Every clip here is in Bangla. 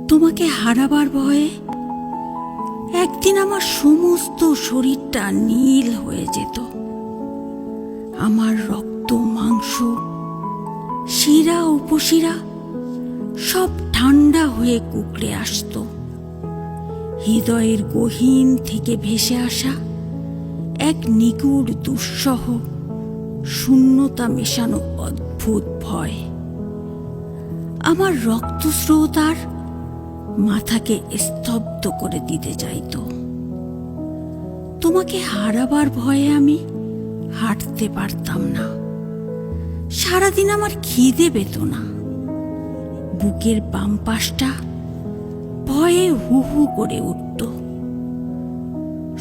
তোমাকে হারাবার ভয়ে একদিন আমার সমস্ত শরীরটা নীল হয়ে যেত। আমার রক্ত, মাংস, শিরা উপশিরা সব ঠান্ডা হয়ে কুঁকড়ে আসতো। হৃদয়ের গহীন থেকে ভেসে আসা এক নিগুড় দুঃসহ শূন্যতা মেশানো অদ্ভুত ভয় আমার রক্তস্রোত আর মাথাকে স্তব্ধ করে দিতে চাইত। তোমাকে হারাবার ভয়ে আমি হাঁটতে পারতাম না। সারাদিন আমার খিদে পেত না। বুকের বাম পাশটা ভয়ে হু হু করে উঠত।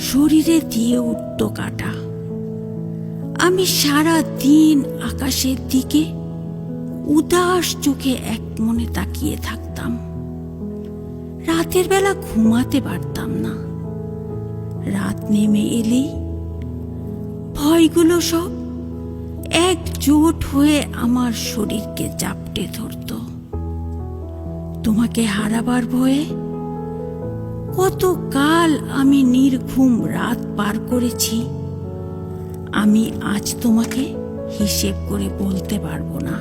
শরীরে দিয়ে উঠত কাটা। আমি সারা দিন আকাশের দিকে উদাস চোখে এক মনে তাকিয়ে থাকতাম। রাতের বেলা ঘুমাতে পারতাম না। রাত নেমে এলেই ভয়গুলো সব একজোট হয়ে আমার শরীরকে চাপটে ধরত। তোমাকে হারাবার ভয়ে কত কাল আমি নির্ঘুম রাত পার করেছি, আমি আজ তোমাকে হিসেব করে বলতে পারবো না।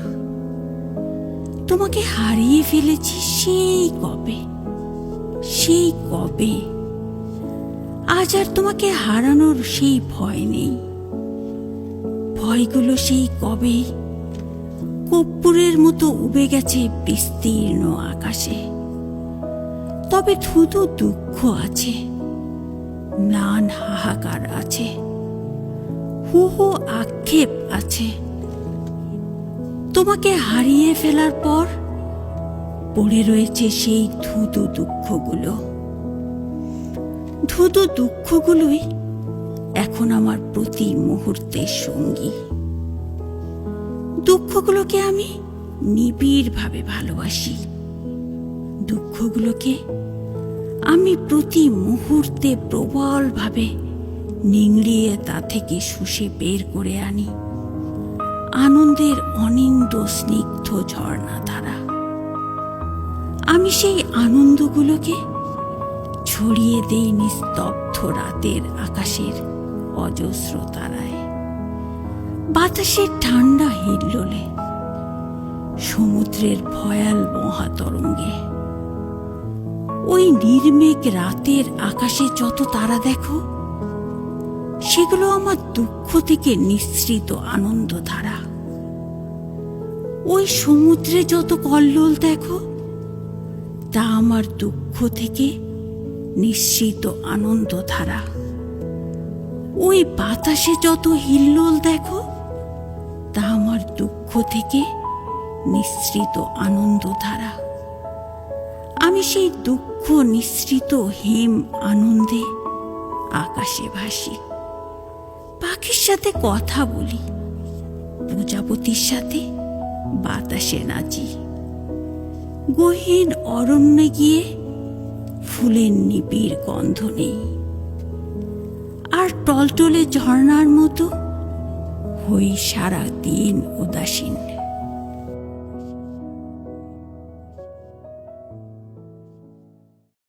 তোমাকে হারিয়ে ফেলেছি সেই কবে। আজ আর তোমাকে হারানোর সেই ভয় নেই। ভয়গুলো সেই কবেই কর্পূরের মতো উবে গেছে বিস্তীর্ণ আকাশে। তবে শুধু দুঃখ আছে, ম্লান হাহাকার আছে, হু হু আক্ষেপ আছে। তোমাকে হারিয়ে ফেলার পর পড়ে রয়েছে সেই ধুধু দুঃখগুলো। ধুধু দুঃখগুলোই এখন আমার প্রতি মুহূর্তের সঙ্গী। দুঃখগুলোকে আমি নিবিড়ভাবে ভালোবাসি। দুঃখগুলোকে আমি প্রতি মুহূর্তে প্রবলভাবে নিংড়িয়ে তা থেকে শুষে বের করে আনি আনন্দের অনিন্দ্য স্নিগ্ধ ঝর্ণাধারা। আমি সেই আনন্দগুলোকে ছড়িয়ে দেই নিস্তব্ধ রাতের আকাশের অজস্র তারায়, বাতাসের ঠান্ডা হিল্লোলে, সমুদ্রের ভয়াল মহাতরঙ্গে। ওই নির্মেঘ রাতের আকাশে যত তারা দেখো, সেগুলো আমার দুঃখ থেকে নিঃসৃত আনন্দধারা। ওই সমুদ্রে যত কল্লোল দেখো, তা আমার দুঃখ থেকে নিঃসৃত আনন্দধারা। ওই বাতাসে যত হিল্লোল দেখো, তা আমার দুঃখ থেকে নিঃসৃত আনন্দধারা। আমি সেই দুঃখ নিঃসৃত হেম আনন্দে আকাশে ভাসি, পাখির সাথে কথা বলি, প্রজাপতির সাথে বাতাসে নাচি, গহীন অরণ্যে গিয়ে ফুলের নিবিড় গন্ধ নেই, আর টলটলে ঝর্ণার মতো হই সারা দিন উদাসীন।